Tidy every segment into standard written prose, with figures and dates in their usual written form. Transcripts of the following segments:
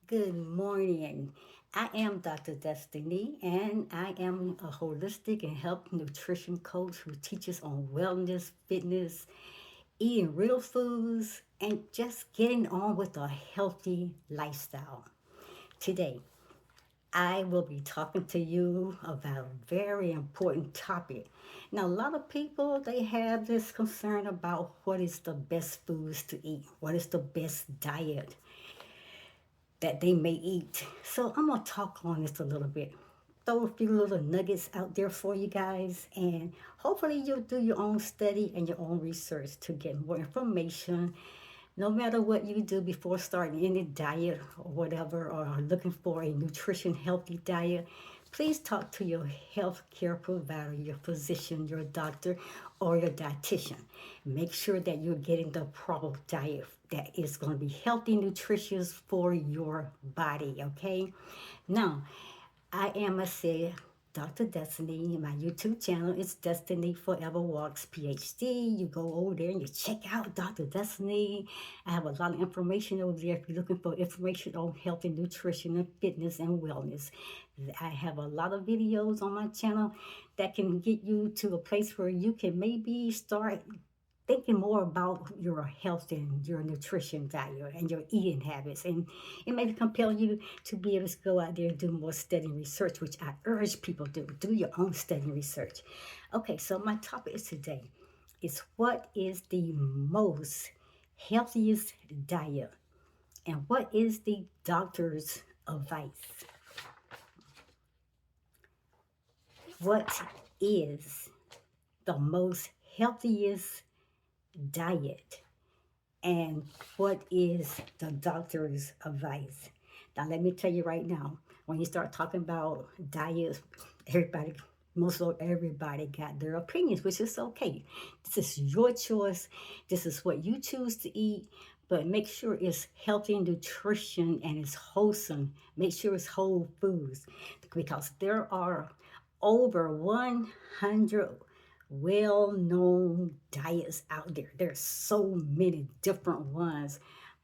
Good morning. I am Dr. Destiny, and I am a holistic and health nutrition coach who teaches on wellness, fitness, eating real foods, and just getting on with a healthy lifestyle. Today, I will be talking to you about a very important topic. Now, a lot of people they have this concern about what is the best foods to eat, what is the best diet that they may eat. So I'm gonna talk on this a little bit. Throw a few little nuggets out there for you guys, and hopefully you'll do your own study and your own research to get more information. No matter what you do before starting any diet or whatever, or looking for a nutrition healthy diet, please talk to your health care provider, your physician, your doctor, or your dietitian. Make sure that you're getting the proper diet that is going to be healthy, nutritious for your body. Okay. Now, I am a say Dr. Destiny. My YouTube channel is Destiny Forever Walks Ph.D. You go over there and you check out Dr. Destiny. I have a lot of information over there if you're looking for information on health and nutrition and fitness and wellness. I have a lot of videos on my channel that can get you to a place where you can maybe start thinking more about your health and your nutrition value and your eating habits. And it may compel you to be able to go out there and do more study and research, which I urge people to do your own study and research. Okay, so my topic is today is what is the most healthiest diet and what is the doctor's advice? What is the most healthiest diet and what is the doctor's advice? Now, let me tell you right now, when you start talking about diets, everybody, most of everybody got their opinions, which is okay. This is your choice. This is what you choose to eat, but make sure it's healthy nutrition and it's wholesome. Make sure it's whole foods because there are over 100 well-known diets out there. There's so many different ones,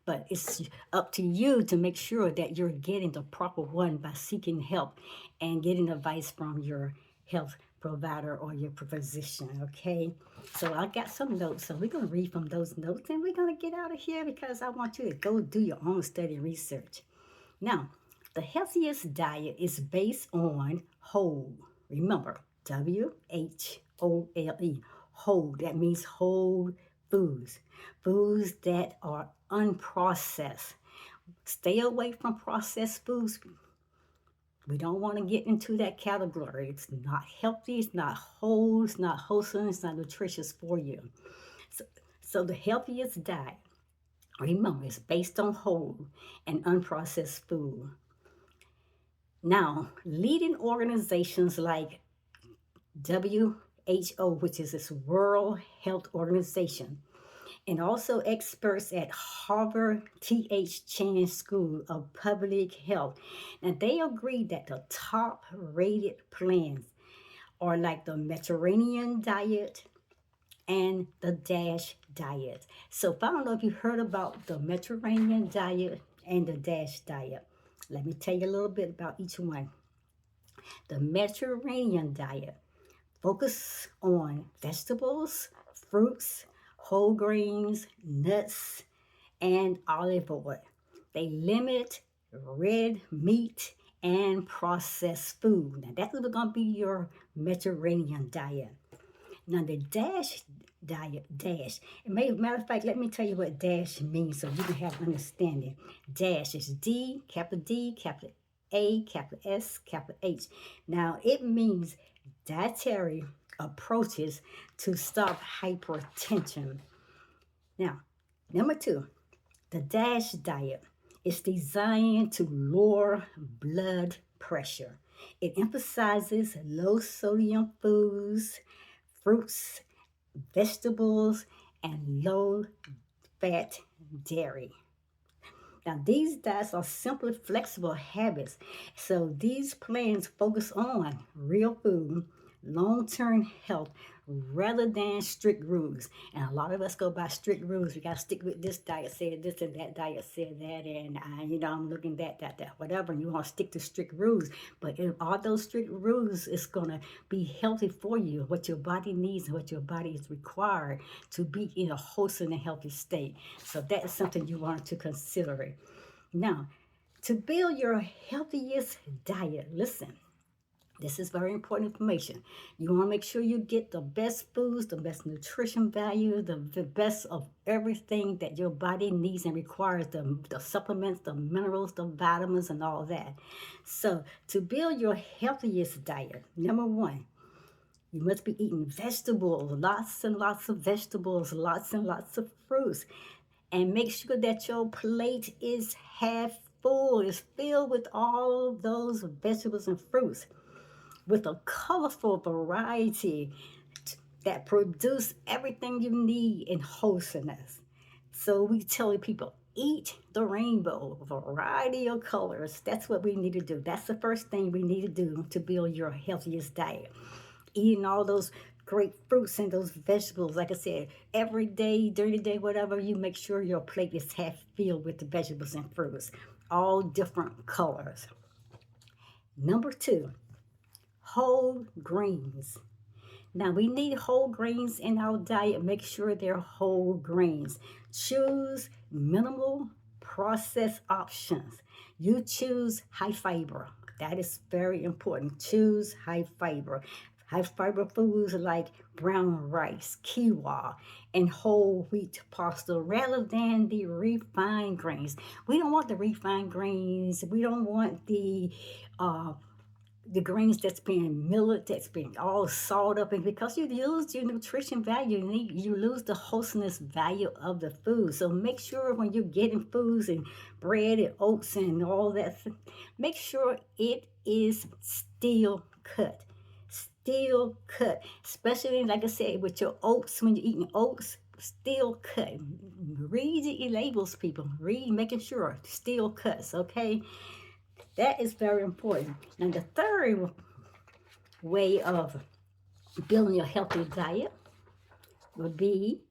but it's up to you to make sure that you're getting the proper one by seeking help and getting advice from your health provider or your physician. Okay, so I got some notes, so we're going to read from those notes and we're going to get out of here because I want you to go do your own study and research. Now, the healthiest diet is based on whole. Remember, WHOLE, whole. That means whole foods, foods that are unprocessed. Stay away from processed foods. We don't want to get into that category. It's not healthy, it's not whole, it's not wholesome, it's not nutritious for you. So, so the healthiest diet, remember, is based on whole and unprocessed food. Now, leading organizations like WHO, which is this World Health Organization, and also experts at Harvard T.H. Chan School of Public Health. Now, they agree that the top rated plans are like the Mediterranean diet and the DASH diet. So, if I don't know if you heard about the Mediterranean diet and the DASH diet, let me tell you a little bit about each one. The Mediterranean diet focus on vegetables, fruits, whole grains, nuts, and olive oil. They limit red meat and processed food. Now that's going to be your Mediterranean diet. Now the DASH diet, DASH. Matter of fact, let me tell you what DASH means so you can have understanding. DASH is D, capital A, capital S, capital H. Now it means dietary approaches to stop hypertension. Now, number two, the DASH diet is designed to lower blood pressure. It emphasizes low sodium foods, fruits, vegetables, and low fat dairy. Now, these diets are simply flexible habits. So, these plans focus on real food, long-term health rather than strict rules. And a lot of us go by strict rules. We got to stick with this diet said this and that diet said that, and I'm looking that, whatever. And you want to stick to strict rules, but if all those strict rules is gonna be healthy for you, what your body needs and what your body is required to be in a wholesome and healthy state. So that is something you want to consider. Now, to build your healthiest diet, listen. This is very important information. You want to make sure you get the best foods, the best nutrition value, the best of everything that your body needs and requires, the supplements, the minerals, the vitamins, and all that. So, to build your healthiest diet, number one, you must be eating vegetables, lots and lots of vegetables, lots and lots of fruits. And make sure that your plate is half full, is filled with all those vegetables and fruits with a colorful variety that produce everything you need in wholesomeness. So we tell people, eat the rainbow, variety of colors. That's what we need to do. That's the first thing we need to do to build your healthiest diet. Eating all those great fruits and those vegetables, like I said, every day, during the day, whatever, you make sure your plate is half filled with the vegetables and fruits, all different colors. Number two, whole grains. Now we need whole grains in our diet. Make sure they're whole grains. Choose minimal processed options. You choose high fiber. That is very important. Choose high fiber. High fiber foods like brown rice, quinoa, and whole wheat pasta rather than the refined grains. We don't want the refined grains. We don't want uh, the grains that's being millet, that's being all sawed up, and because you lose your nutrition value, you lose the wholesomeness value of the food. So make sure when you're getting foods and bread and oats and all that, make sure it is still cut. Still cut, especially like I said with your oats. When you're eating oats, still cut. Read the labels, people. Read, making sure still cuts. Okay, that is very important. Now, the third way of building a healthy diet would be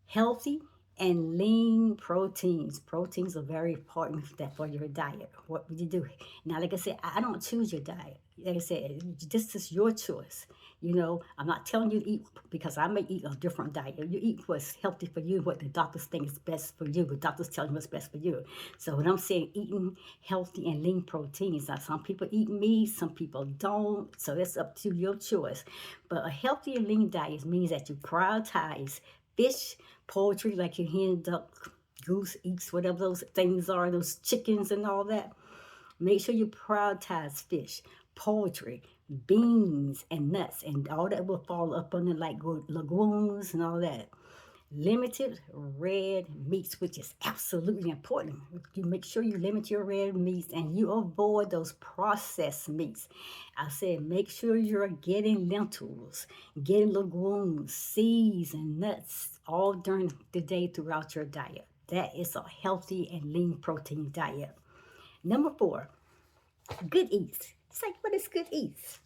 healthy and lean proteins. Proteins are very important for your diet. What would you do? Now, like I said, I don't choose your diet. Like I said, this is your choice. I'm not telling you to eat because I may eat a different diet. You eat what's healthy for you, what the doctors think is best for you, but doctors tell you what's best for you. So when I'm saying eating healthy and lean proteins, now some people eat meat, some people don't. So that's up to your choice. But a healthy and lean diet means that you prioritize fish, poultry, like your hen, duck, goose, eats, whatever those things are, those chickens and all that. Make sure you prioritize fish, poultry, beans, and nuts, and all that will fall up under like legumes and all that. Limited red meats, which is absolutely important. You make sure you limit your red meats and you avoid those processed meats. I said make sure you're getting lentils, getting legumes, seeds, and nuts all during the day throughout your diet. That is a healthy and lean protein diet. Number four, good eats. It's like, what is good eats?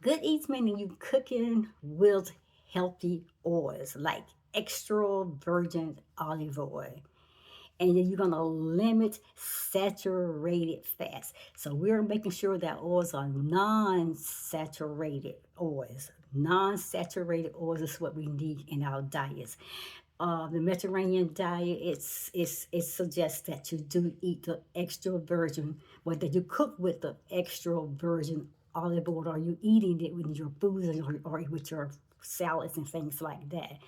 Good eats meaning you cooking with healthy oils like extra virgin olive oil. And then you're going to limit saturated fats. So we're making sure that oils are non-saturated oils. Non-saturated oils is what we need in our diets. The Mediterranean diet, it suggests that you do eat the extra virgin, whether you cook with the extra virgin olive oil or you eating it with your foods or with your salads and things like that.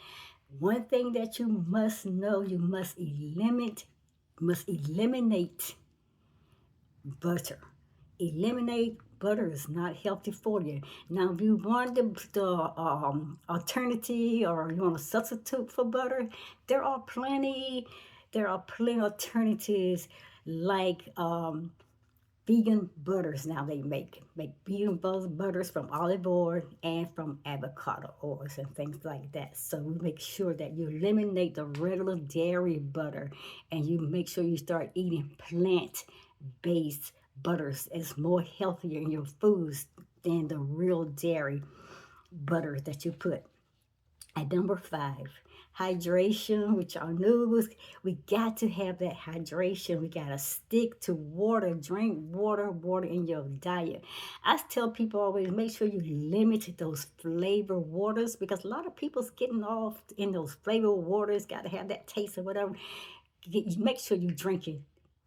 One thing that you must know, you must eliminate butter. Eliminate butter is not healthy for you. Now, if you want the alternative or you want to substitute for butter, there are plenty. There are plenty alternatives like vegan butters. Now they make vegan butters from olive oil and from avocado oils and things like that. So we make sure that you eliminate the regular dairy butter and you make sure you start eating plant based butters. It's more healthier in your foods than the real dairy butter that you put. At number five, hydration, which y'all knew we got to have that hydration. We got to stick to water, drink water, water in your diet. I tell people always make sure you limit those flavor waters because a lot of people's getting off in those flavor waters, got to have that taste or whatever. Make sure you drink it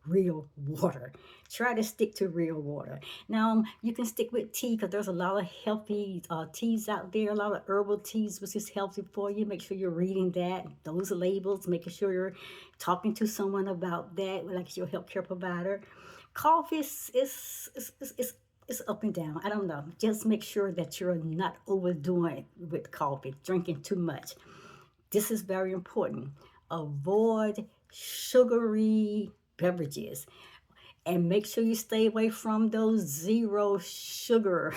real water. Try to stick to real water. Now, you can stick with tea because there's a lot of healthy teas out there, a lot of herbal teas, which is healthy for you. Make sure you're reading that, those labels, making sure you're talking to someone about that, like your healthcare provider. Coffee is up and down. I don't know. Just make sure that you're not overdoing it with coffee, drinking too much. This is very important. Avoid sugary beverages and make sure you stay away from those zero sugar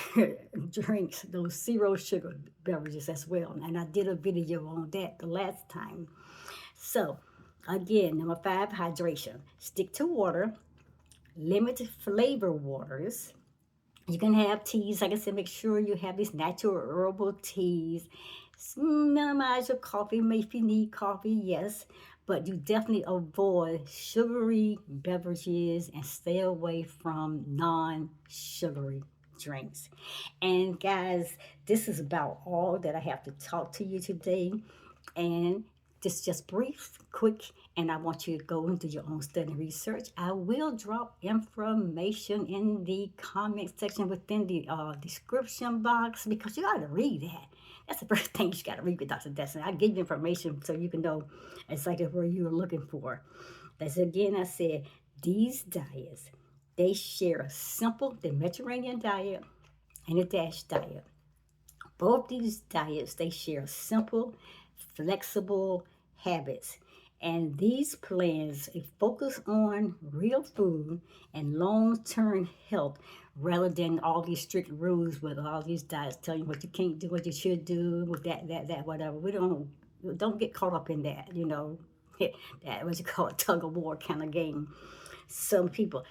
drinks, those zero sugar beverages as well. And I did a video on that the last time. So, again, number five, hydration. Stick to water, limit flavor waters. You can have teas, like I said, make sure you have these natural herbal teas. Minimize your coffee, maybe if you need coffee, yes, but you definitely avoid sugary beverages and stay away from non-sugary drinks. And guys, this is about all that I have to talk to you today. And this is just brief, quick, and I want you to go and do your own study research. I will drop information in the comment section within the description box because you got to read that. That's the first thing you got to read with Dr. Destiny. I give you information so you can know exactly where you're looking for. That's again, I said, these diets, they share a simple, the Mediterranean diet and the DASH diet. Both these diets, they share simple, flexible habits. And these plans focus on real food and long-term health rather than all these strict rules with all these diets telling you what you can't do, what you should do, with that, whatever. We don't get caught up in that, that what you call a tug of war kind of game. Some people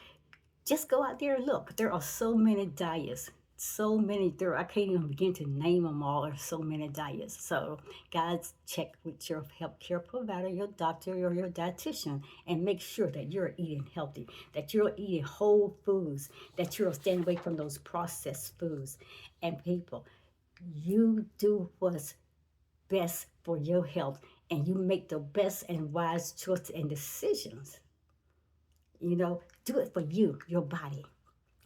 just go out there and look. There are so many diets, so many there. I can't even begin to name them all. There's so many diets. So, guys, check with your healthcare provider, your doctor, or your dietitian, and make sure that you're eating healthy, that you're eating whole foods, that you're staying away from those processed foods. And people, you do what's best for your health, and you make the best and wise choices and decisions. Do it for you, your body.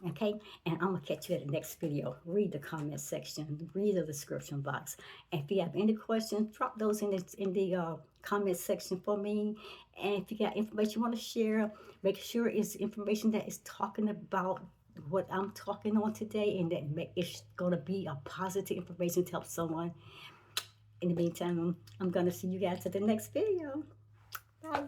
Okay, and I'm gonna catch you at the next video. Read the comment section, read the description box, and if you have any questions, drop those in the comment section for me. And if you got information you want to share, make sure it's information that is talking about what I'm talking on today, and that it's gonna be a positive information to help someone. In the meantime, I'm gonna see you guys at the next video. Bye.